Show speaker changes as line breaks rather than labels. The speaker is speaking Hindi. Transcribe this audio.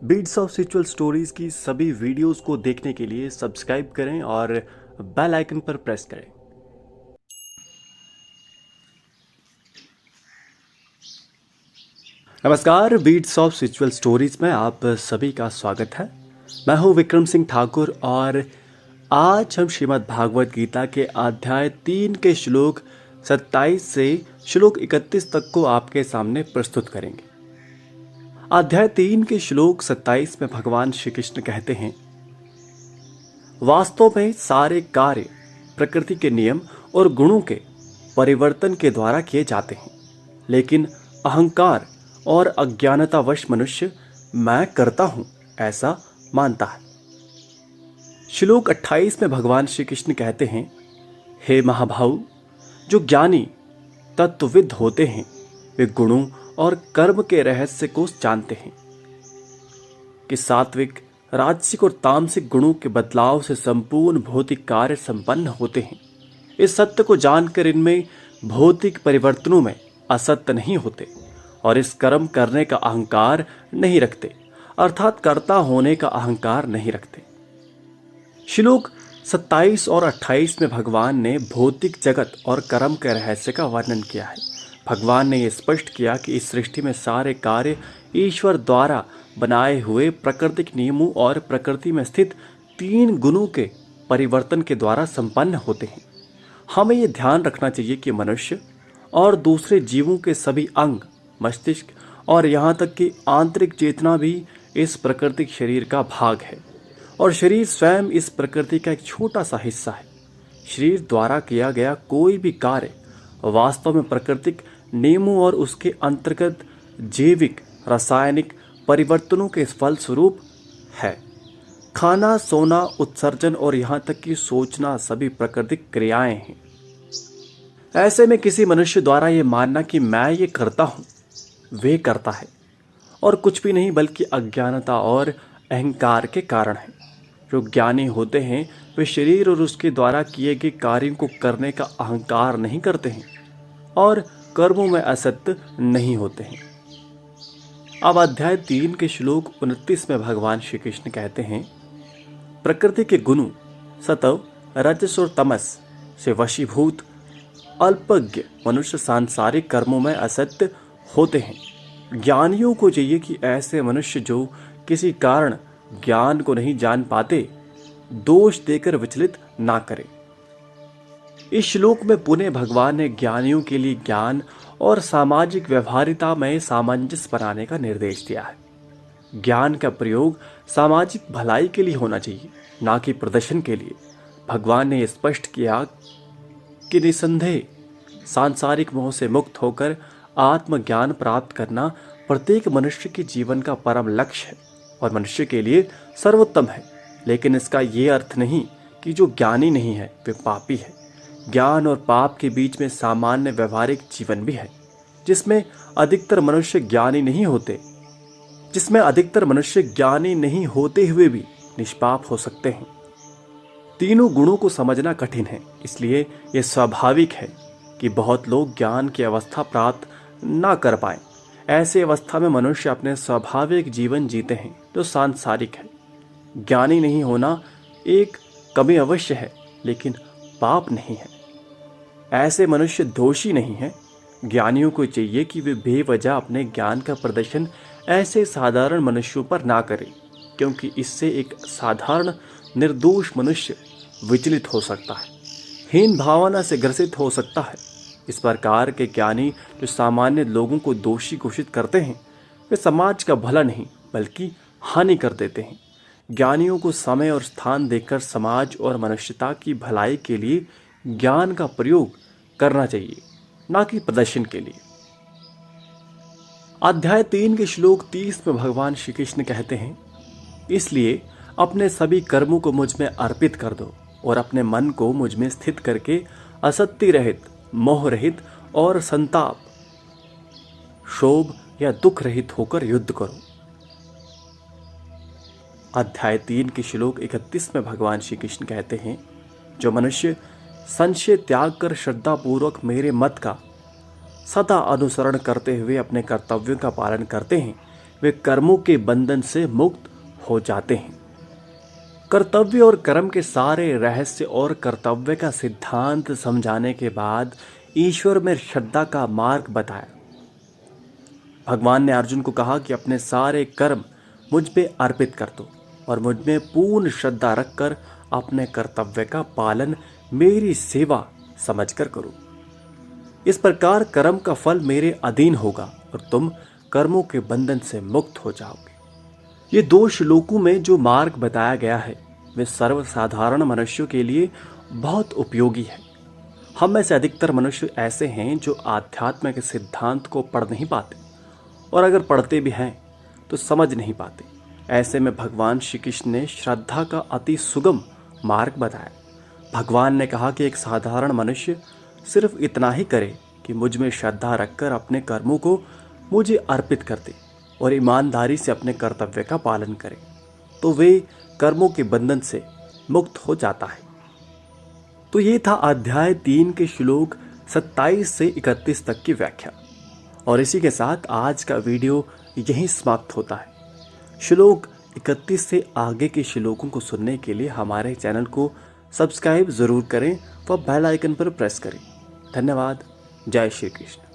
बीट्स ऑफ स्पिरिचुअल स्टोरीज की सभी वीडियोस को देखने के लिए सब्सक्राइब करें और बेल आइकन पर प्रेस करें। नमस्कार, बीट्स ऑफ स्पिरिचुअल स्टोरीज में आप सभी का स्वागत है। मैं हूं विक्रम सिंह ठाकुर और आज हम श्रीमद् भागवत गीता के अध्याय 3 के श्लोक 27 से श्लोक 31 तक को आपके सामने प्रस्तुत करेंगे। अध्याय 3 के श्लोक 27 में भगवान श्री कृष्ण कहते हैं, वास्तव में सारे कार्य प्रकृति के नियम और गुणों के परिवर्तन के द्वारा किए जाते हैं, लेकिन अहंकार और अज्ञानतावश मनुष्य मैं करता हूं ऐसा मानता है। श्लोक 28 में भगवान श्री कृष्ण कहते हैं, हे महाभाव, जो ज्ञानी तत्वविद होते हैं वे गुणों और कर्म के रहस्य को जानते हैं कि सात्विक, राजसिक और तामसिक गुणों के बदलाव से संपूर्ण भौतिक कार्य संपन्न होते हैं। इस सत्य को जानकर इनमें भौतिक परिवर्तनों में असत्य नहीं होते और इस कर्म करने का अहंकार नहीं रखते, अर्थात कर्ता होने का अहंकार नहीं रखते। श्लोक 27 और 28 में भगवान ने भौतिक जगत और कर्म के रहस्य का वर्णन किया है। भगवान ने यह स्पष्ट किया कि इस सृष्टि में सारे कार्य ईश्वर द्वारा बनाए हुए प्राकृतिक नियमों और प्रकृति में स्थित 3 गुणों के परिवर्तन के द्वारा संपन्न होते हैं। हमें यह ध्यान रखना चाहिए कि मनुष्य और दूसरे जीवों के सभी अंग, मस्तिष्क और यहाँ तक कि आंतरिक चेतना भी इस प्राकृतिक शरीर का भाग है और शरीर स्वयं इस प्रकृति का एक छोटा सा हिस्सा है। शरीर द्वारा किया गया कोई भी कार्य वास्तव में प्राकृतिक नियमों और उसके अंतर्गत जैविक रासायनिक परिवर्तनों के फलस्वरूप है। खाना, सोना, उत्सर्जन और यहाँ तक कि सोचना सभी प्राकृतिक क्रियाएं हैं। ऐसे में किसी मनुष्य द्वारा ये मानना कि मैं ये करता हूँ, वे करता है और कुछ भी नहीं बल्कि अज्ञानता और अहंकार के कारण है। जो ज्ञानी होते हैं वे शरीर और उसके द्वारा किए गए कार्यों को करने का अहंकार नहीं करते हैं और कर्मों में असत्य नहीं होते हैं। अब अध्याय 3 के श्लोक 29 में भगवान श्री कृष्ण कहते हैं, प्रकृति के गुणों सत्व, रजस और तमस से वशीभूत अल्पज्ञ मनुष्य सांसारिक कर्मों में असत्य होते हैं। ज्ञानियों को चाहिए कि ऐसे मनुष्य जो किसी कारण ज्ञान को नहीं जान पाते, दोष देकर विचलित ना करें। इस श्लोक में पुनः भगवान ने ज्ञानियों के लिए ज्ञान और सामाजिक व्यवहारिता में सामंजस्य बनाने का निर्देश दिया है। ज्ञान का प्रयोग सामाजिक भलाई के लिए होना चाहिए, ना कि प्रदर्शन के लिए। भगवान ने स्पष्ट किया कि निसंदेह सांसारिक मोह से मुक्त होकर आत्मज्ञान प्राप्त करना प्रत्येक मनुष्य के जीवन का परम लक्ष्य है और मनुष्य के लिए सर्वोत्तम है। लेकिन इसका ये अर्थ नहीं कि जो ज्ञानी नहीं है वे पापी है। ज्ञान और पाप के बीच में सामान्य व्यवहारिक जीवन भी है, जिसमें अधिकतर मनुष्य ज्ञानी नहीं होते हुए भी निष्पाप हो सकते हैं। तीनों गुणों को समझना कठिन है, इसलिए यह स्वाभाविक है कि बहुत लोग ज्ञान की अवस्था प्राप्त ना कर पाएं। ऐसी अवस्था में मनुष्य अपने स्वाभाविक जीवन जीते हैं जो सांसारिक है। ज्ञानी नहीं होना एक कमी अवश्य है, लेकिन पाप नहीं है। ऐसे मनुष्य दोषी नहीं है। ज्ञानियों को चाहिए कि वे बेवजह अपने ज्ञान का प्रदर्शन ऐसे साधारण मनुष्यों पर ना करें, क्योंकि इससे एक साधारण निर्दोष मनुष्य विचलित हो सकता है, हीन भावना से ग्रसित हो सकता है। इस प्रकार के ज्ञानी जो सामान्य लोगों को दोषी घोषित करते हैं, वे समाज का भला नहीं बल्कि हानि कर देते हैं। ज्ञानियों को समय और स्थान देकर समाज और मनुष्यता की भलाई के लिए ज्ञान का प्रयोग करना चाहिए, ना कि प्रदर्शन के लिए। अध्याय 3 के श्लोक 30 में भगवान श्री कृष्ण कहते हैं, इसलिए अपने सभी कर्मों को मुझ में अर्पित कर दो और अपने मन को मुझ में स्थित करके असत्य रहित, मोह रहित और संताप, शोभ या दुख रहित होकर युद्ध करो। अध्याय 3 के श्लोक 31 में भगवान श्री कृष्ण कहते हैं, जो मनुष्य संशय त्याग कर श्रद्धा पूर्वक मेरे मत का सदा अनुसरण करते हुए अपने कर्तव्यों का पालन करते हैं, वे कर्मों के बंधन से मुक्त हो जाते हैं। कर्तव्य और कर्म के सारे रहस्य और कर्तव्य का सिद्धांत समझाने के बाद ईश्वर में श्रद्धा का मार्ग बताया। भगवान ने अर्जुन को कहा कि अपने सारे कर्म मुझ पे अर्पित कर दो और मुझ में पूर्ण श्रद्धा रखकर अपने कर्तव्य का पालन मेरी सेवा समझकर करो। इस प्रकार कर्म का फल मेरे अधीन होगा और तुम कर्मों के बंधन से मुक्त हो जाओगे। ये 2 श्लोकों में जो मार्ग बताया गया है वे सर्वसाधारण मनुष्यों के लिए बहुत उपयोगी है। हम में से अधिकतर मनुष्य ऐसे हैं जो आध्यात्म के सिद्धांत को पढ़ नहीं पाते और अगर पढ़ते भी हैं तो समझ नहीं पाते। ऐसे में भगवान श्री कृष्ण ने श्रद्धा का अति सुगम मार्ग बताया। भगवान ने कहा कि एक साधारण मनुष्य सिर्फ इतना ही करे कि मुझ में श्रद्धा रखकर अपने कर्मों को मुझे अर्पित कर दे और ईमानदारी से अपने कर्तव्य का पालन करे तो वे कर्मों के बंधन से मुक्त हो जाता है। तो ये था अध्याय 3 के श्लोक 27 से 31 तक की व्याख्या और इसी के साथ आज का वीडियो यहीं समाप्त होता है। श्लोक 31 से आगे के श्लोकों को सुनने के लिए हमारे चैनल को सब्सक्राइब ज़रूर करें व बेल आइकन पर प्रेस करें। धन्यवाद। जय श्री कृष्ण।